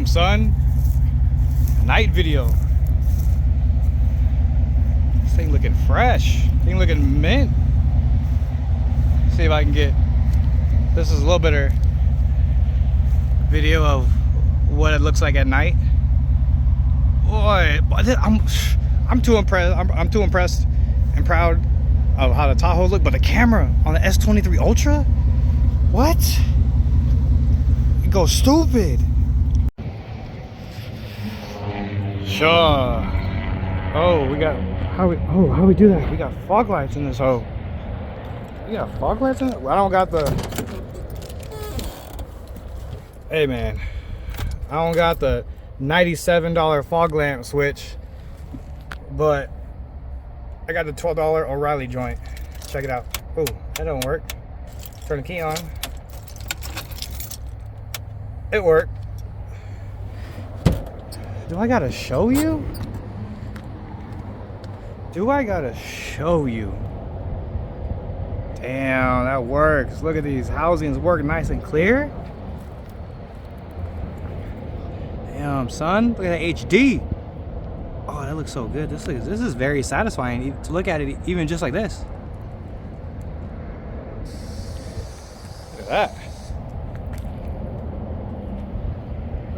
Damn, son. Night video. This thing looking fresh. Thing looking mint. See if I can get. This is a little better video of what it looks like at night. Boy, I'm too impressed. I'm too impressed and proud of how the Tahoe look. But the camera on the S23 Ultra, what? It goes stupid. Sure. Oh, we got how we do that? We got fog lights in this hoe. We got fog lights in it? Well, I don't got the. Hey man, I don't got the $97 fog lamp switch, but I got the $12 O'Reilly joint. Check it out. Oh, that don't work. Turn the key on. It worked. Do I gotta show you? Do I gotta show you? Damn, that works. Look at these housings work nice and clear. Damn, son. Look at that HD. Oh, that looks so good. This is very satisfying to look at it even just like this. Look at that.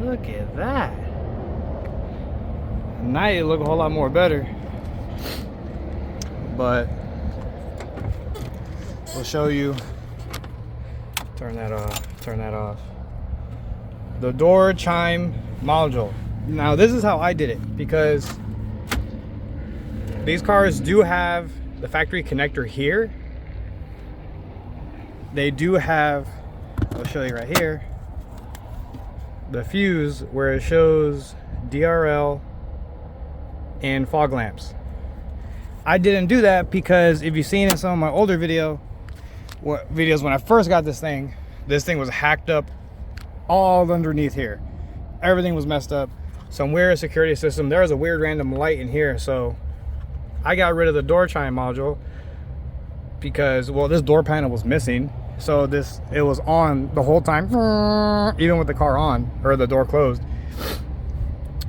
Look at that. At night it look a whole lot more better. But we'll show you. Turn that off. Turn that off. The door chime module. Now this is how I did it, because these cars do have the factory connector here. They do have, I'll show you right here, the fuse where it shows DRL and fog lamps. I didn't do that because if you've seen in some of my older videos when I first got this thing was hacked up all underneath here. Everything was messed up. Some weird security system. There was a weird random light in here, so I got rid of the door chime module because, well, this door panel was missing. So it was on the whole time, even with the car on or the door closed.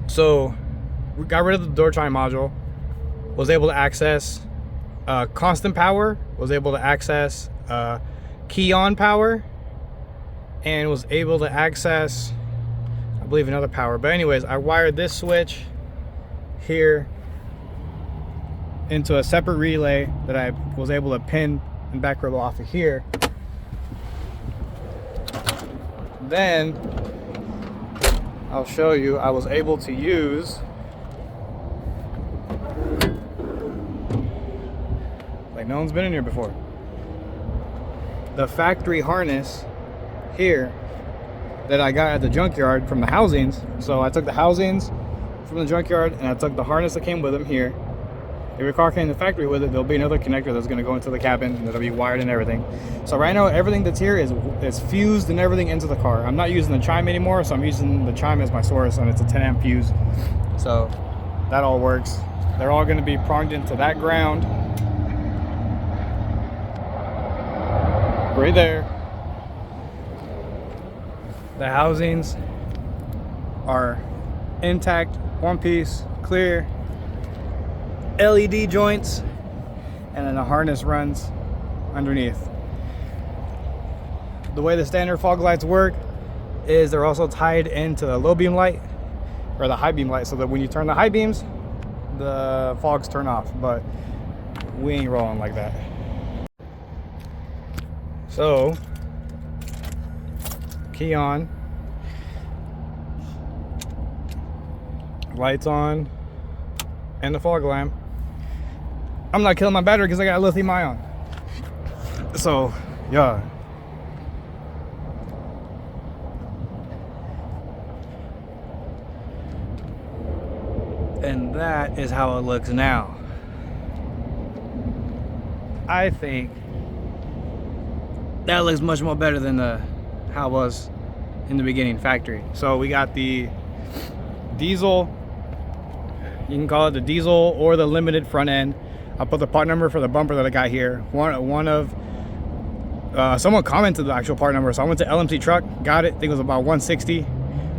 So we got rid of the door chime module, was able to access constant power, was able to access key on power, and was able to access, I believe, another power. But anyways, I wired this switch here into a separate relay that I was able to pin and back rub off of here. Then I'll show you, I was able to use, like no one's been in here before, the factory harness here that I got at the junkyard from the housings. So I took the housings from the junkyard and I took the harness that came with them here. If your car came to the factory with it, there'll be another connector that's going to go into the cabin and that'll be wired and everything. So right now everything that's here is fused and everything into the car. I'm not using the chime anymore, so I'm using the chime as my source, and it's a 10 amp fuse. So that all works. They're all going to be pronged into that ground right there. The housings are intact, one piece, clear, LED joints, and then the harness runs underneath. The way the standard fog lights work is they're also tied into the low beam light or the high beam light, so that when you turn the high beams, the fogs turn off, but we ain't rolling like that. So key on, lights on, and the fog lamp. I'm not killing my battery because I got a lithium ion. So yeah, and that is how it looks now. I think that looks much more better than how it was in the beginning factory. So we got the diesel, you can call it the diesel or the limited front end. I'll put the part number for the bumper that I got here. Someone commented the actual part number, so I went to LMC Truck, got it. I think it was about 160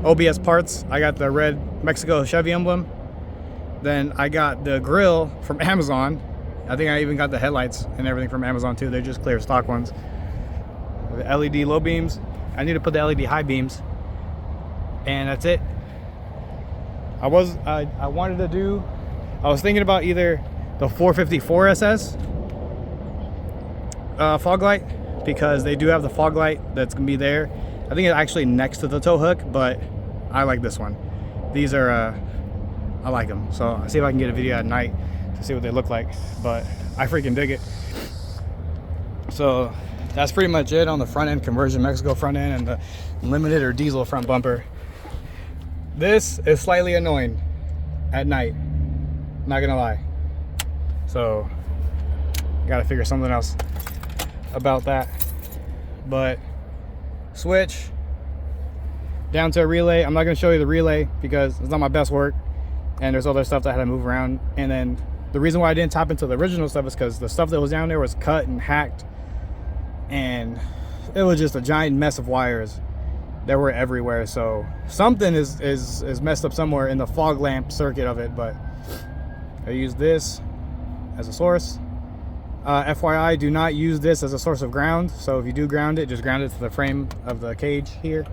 OBS parts. I got the red Mexico Chevy emblem. Then I got the grill from Amazon. I think I even got the headlights and everything from Amazon too. They're just clear stock ones. The LED low beams. I need to put the LED high beams. And that's it. I was thinking about either the 454 SS fog light, because they do have the fog light that's gonna be there. I think it's actually next to the tow hook, but I like this one. These are I like them, so I'll see if I can get a video at night to see what they look like, but I freaking dig it. So that's pretty much it on the front end conversion Mexico front end and the limited or diesel front bumper. This is slightly annoying at night, not gonna lie. So gotta figure something else about that. But switch down to a relay. I'm not gonna show you the relay because it's not my best work, and there's other stuff that I had to move around. And then the reason why I didn't tap into the original stuff is because the stuff that was down there was cut and hacked, and it was just a giant mess of wires that were everywhere. So something is messed up somewhere in the fog lamp circuit of it. But I use this as a source. FYI, do not use this as a source of ground. So if you do ground it, just ground it to the frame of the cage here,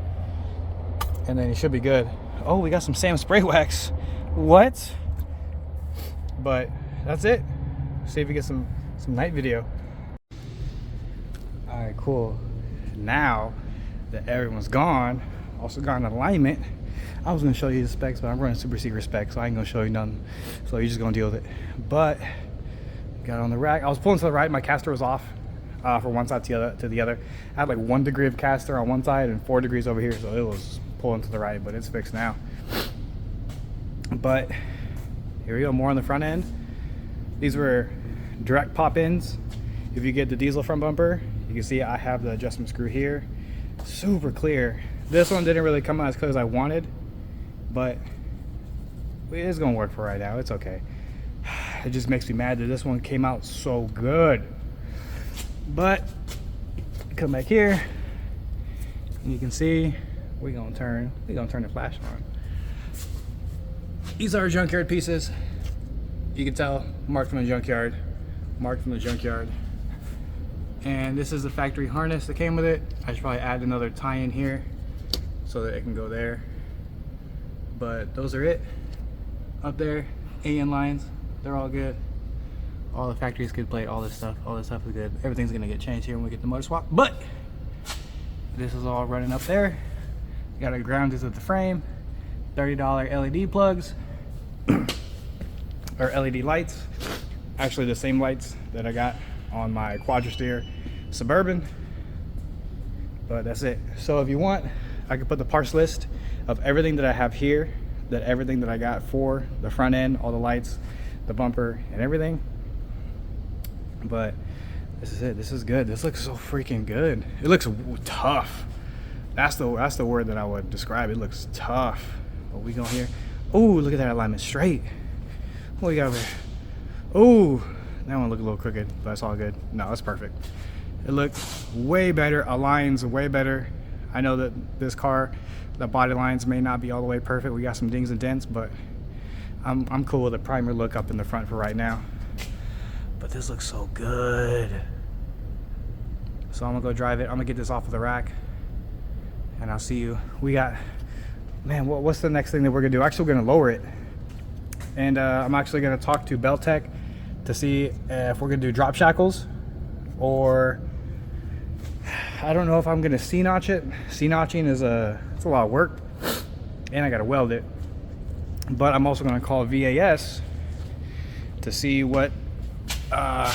and then you should be good. Oh, we got some Sam spray wax. What? But that's it. See if we get some night video. All right, cool. Now that everyone's gone, also got an alignment. I was gonna show you the specs, but I'm running super secret specs, so I ain't gonna show you nothing. So you're just gonna deal with it. But got on the rack. I was pulling to the right. My caster was off from one side to the other. I had like 1 degree of caster on one side and 4 degrees over here, so it was pulling to the right. But it's fixed now. But here we go. More on the front end. These were direct pop-ins. If you get the diesel front bumper, you can see I have the adjustment screw here. Super clear. This one didn't really come out as clear as I wanted, but it's gonna work for right now. It's okay. It just makes me mad that this one came out so good. But come back here and you can see we're gonna turn the flash on. These are junkyard pieces. You can tell, marked from the junkyard. And this is the factory harness that came with it. I should probably add another tie-in here so that it can go there. But those are it. Up there, AN lines, they're all good. All the factory skid plate, all this stuff is good. Everything's gonna get changed here when we get the motor swap. But this is all running up there. Got to ground this at the frame. $30 LED plugs or LED lights. Actually, the same lights that I got on my Quadra Suburban. But that's it. So if you want, I can put the parts list of everything that I have here, everything that I got for the front end, all the lights, the bumper, and everything. But this is it. This is good. This looks so freaking good. It looks tough. That's the word that I would describe. It looks tough. What we go here? Oh, look at that alignment straight. What we got over here? Oh, that one look a little crooked, but it's all good. No, it's perfect. It looks way better. Aligns way better. I know that this car, the body lines may not be all the way perfect. We got some dings and dents, but I'm cool with a primer look up in the front for right now. But this looks so good. So I'm gonna go drive it. I'm gonna get this off of the rack, and I'll see you. We got, man, what's the next thing that we're gonna do? Actually, we're gonna lower it, and I'm actually gonna talk to Beltec to see if we're gonna do drop shackles, or I don't know if I'm gonna C-notch it. C-notching is it's a lot of work, and I gotta weld it. But I'm also gonna call VAS to see what to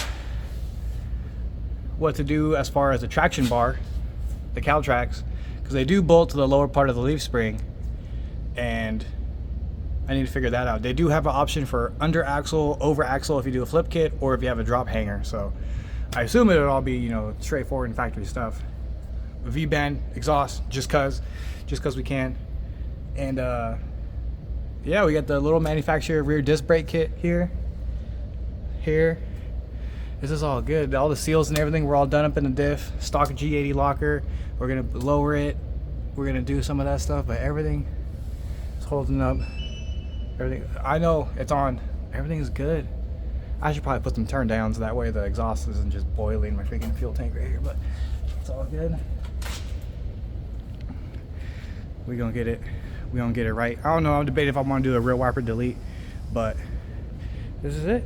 do as far as the traction bar, the cow tracks, because they do bolt to the lower part of the leaf spring, and I need to figure that out. They do have an option for under axle, over axle if you do a flip kit, or if you have a drop hanger. So I assume it'll all be, you know, straightforward and factory stuff. V-band, exhaust, just cause we can. And yeah, we got the little manufacturer rear disc brake kit here. This is all good. All the seals and everything were all done up in the diff. Stock G80 locker. We're gonna lower it, we're gonna do some of that stuff, but everything is holding up. Everything, I know it's on. Everything's good. I should probably put some turn downs so that way the exhaust isn't just boiling my freaking fuel tank right here, but it's all good. We're gonna get it. We're gonna get it right. I don't know, I'm debating if I want to do a rear wiper delete, but this is it.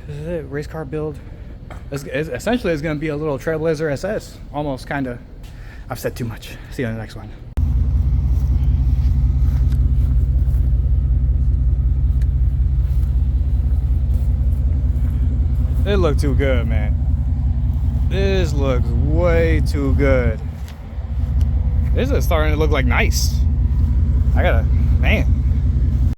This is it. Race car build. Essentially, it's gonna be a little Trailblazer SS. Almost, kinda. I've said too much. See you on the next one. It looked too good, man. This looks way too good. This is starting to look like nice. I gotta, man.